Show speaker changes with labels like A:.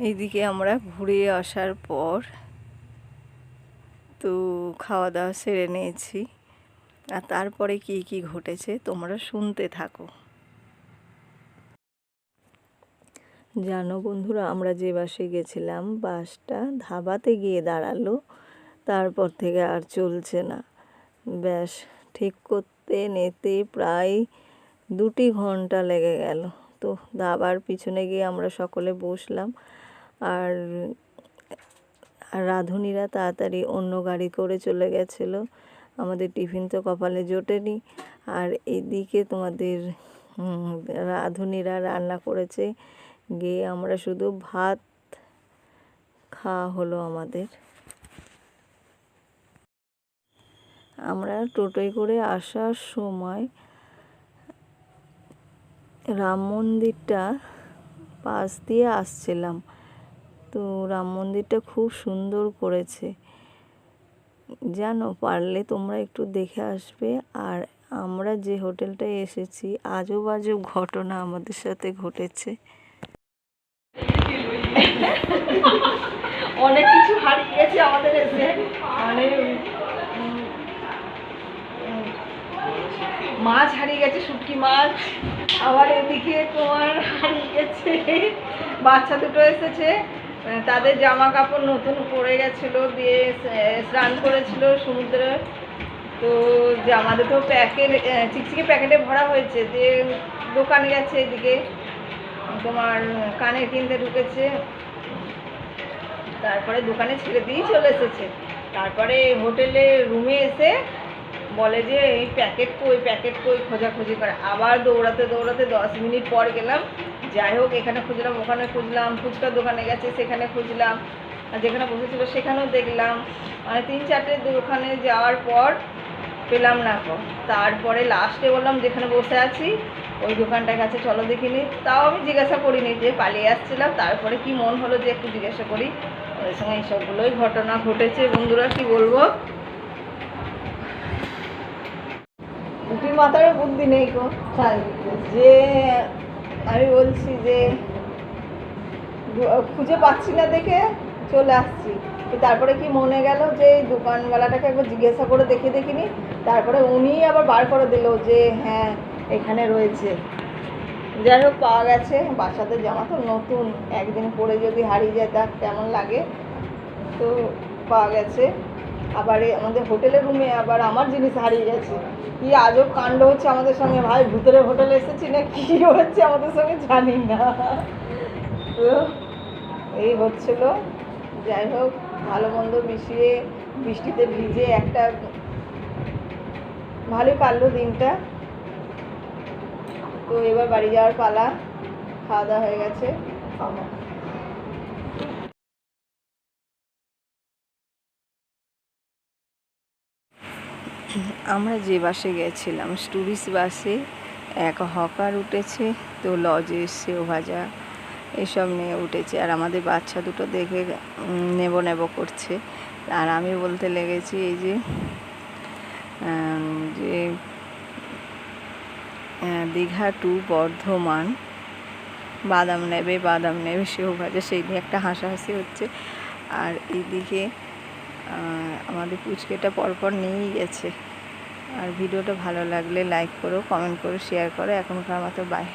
A: এইদিকে আমরা ঘুরে আসার পর তো খাওয়া দাওয়া সেরে নিয়েছি, আর তারপরে কি কি ঘটেছে তোমরা শুনতে থাকো। জানো বন্ধুরা, আমরা যে বাসে গেছিলাম বাসটা ধাবাতে গিয়ে দাঁড়ালো, তারপর থেকে আর চলছে না। ব্যাস ঠিক করতে নিতে প্রায় 2 ঘন্টা লেগে গেল। তো ধাবার পিছনে গিয়ে আমরা সকলে বসলাম, আর রাঁধুনিরা তাড়াতাড়ি অন্য গাড়ি করে চলে গেছিলো। আমাদের টিফিন তো কপালে জোটেনি। আর এদিকে তোমাদের রাঁধুনিরা রান্না করেছে, গিয়ে আমরা শুধু ভাত খাওয়া হলো আমাদের। আমরা টোটোয় করে আসার সময় রাম মন্দিরটা পাশ দিয়ে আসছিলাম। তো রাম মন্দিরটা খুব সুন্দর করেছে, জানো, পারলে তোমরা একটু দেখে আসবে। আর আমরা যে হোটেলটায় এসেছি আজব আজব ঘটনা আমাদের সাথে ঘটেছে।
B: অনেক কিছু হারিয়ে গেছে আমাদের এসে, মানে মাছ হারিয়ে গেছে, শুটকি মাছ। আবার এদিকে তোমার হারিয়ে গেছে বাচ্চা দুটো এসেছে, তাদের জামা কাপড় নতুন পরে গেছিলো, দিয়ে স্নান করেছিল সমুদ্রে। তো জামা দুটো প্যাকেট চিকচিকে প্যাকেটে ভরা হয়েছে, দিয়ে দোকানে গেছে, এদিকে তোমার কানে কিনতে ঢুকেছে, তারপরে দোকানে ছেড়ে দিয়েই চলে এসেছে। তারপরে হোটেলে রুমে এসে বলে যে এই প্যাকেট কই খোঁজাখুঁজি করে। আবার দৌড়াতে দৌড়াতে 10 মিনিট পর গেলাম। যাই হোক, এখানে খুঁজলাম, ওখানে খুঁজলাম, ফুচকার দোকানে গেছে সেখানে খুঁজলাম, আর যেখানে বসেছিল সেখানেও দেখলাম, মানে 3-4টে দোকানে যাওয়ার পর পেলাম না। তারপরে লাস্টে বললাম যেখানে বসে আছি ওই দোকানটার কাছে চলো দেখিনি। তাও আমি জিজ্ঞাসা করিনি, যে পালিয়ে আসছিলাম। তারপরে কি মন হলো যে একটু জিজ্ঞাসা করি। ওদের সঙ্গে এইসবগুলোই ঘটনা ঘটেছে বন্ধুরা, কি বলবো। দুটির মাথারও বুদ্ধি নেই গো, যে আমি বলছি যে খুঁজে পাচ্ছি না দেখে চলে আসছি। তারপরে কি মনে গেল যে দোকানওয়ালাটাকে একবার জিজ্ঞাসা করে দেখিনি। তারপরে উনি আবার বার করে দিল যে হ্যাঁ এখানে রয়েছে। যাই হোক, পাওয়া গেছে। বাচ্চাদের জামা তো নতুন, একদিন পরে যদি হারিয়ে যায় তা কেমন লাগে। তো পাওয়া গেছে। আবার আমাদের হোটেলের রুমে আবার আমার জিনিস হারিয়ে গেছে। কি আজব কাণ্ড হচ্ছে আমাদের সঙ্গে, ভাই ভূতের হোটেলে এসেছি না কি হচ্ছে আমাদের সঙ্গে জানি না। তো এই হচ্ছিল। যাই হোক, ভালো মন্দ মিশিয়ে বৃষ্টিতে ভিজে একটা ভালোই কাটলো দিনটা। তো এবার বাড়ি যাওয়ার পালা। খাওয়া দাওয়া হয়ে গেছে।
A: আমরা যে বাসে গেছিলাম টুরিস্ট বাসে, এক হকার উঠেছে, তো লজে সেও ভাজা এসব নিয়ে উঠেছে, আর আমাদের বাচ্চা দুটো দেখে নেব করছে। আর আমি বলতে লেগেছি এই যে দীঘা টু বর্ধমান বাদাম নেবে সেও ভাজা, সেই নিয়ে একটা হাসাহাসি হচ্ছে। আর এইদিকে আমাদের পুচকেটা পরপর নিয়েই গেছে। আর ভিডিওটা ভালো লাগলে লাইক করো, কমেন্ট করো, শেয়ার করো। এখনকার মতো বাই।